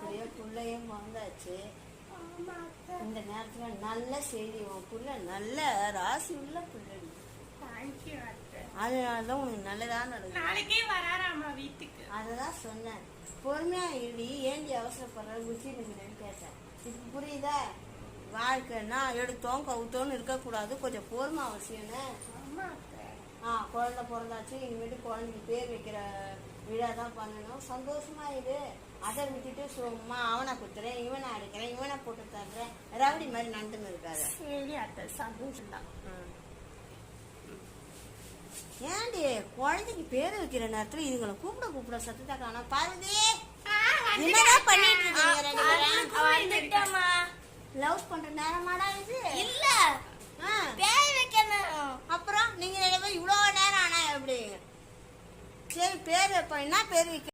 பெரிய பிள்ளையும் வந்தாச்சு. இந்த நேரத்துல நல்ல செய்தி, உன் புள்ள நல்ல ராசி உள்ள பிள்ளை. அதனாலதான் உனக்கு நல்லதான் நடக்கும். நாளைக்கே வராராமா வீட்டுக்கு. அததான் சொன்னேன், பொறுமையா இடி, ஏண்டி அவசரப்படுற குச்சி நிக்கிறேன்னு கேட்டேன். இதுக்கு புரியுதா? வாழ்க்கைன்னா எடுத்தோம் கவுத்தோன்னு இருக்கக்கூடாது, கொஞ்சம் பொறுமை அவசியம்னு. குழந்தை பிறந்தாச்சு, இனிமேட்டு குழந்தைக்கு பேர் வைக்கிற விழா தான் பண்ணணும். சந்தோஷமா இது. அதை விட்டுட்டு சும்மா அவனை குத்துறேன், இவனை அடிக்கிறேன், இவனை போட்டு தர்றேன், ரவுடி மாதிரி நடந்துன்னு இருக்காது. சரி அத்தை, சந்தோஷம் தான். ஏண்டி குழந்தைக்கு பேர் வைக்கிற நேரத்துல இதுங்களை கூப்பிட சத்தத்தை காண பாருதி. என்னதான் பண்ணிட்டு இருக்கீங்க? லவ் பண்ற நேரமாடா இது? இல்ல, பேர் வைக்கணும். அப்புறம் நீங்க இவ்வளவு நேரம் ஆனா எப்படி? சரி பேர் வைப்போம். என்ன பேர் வைக்க?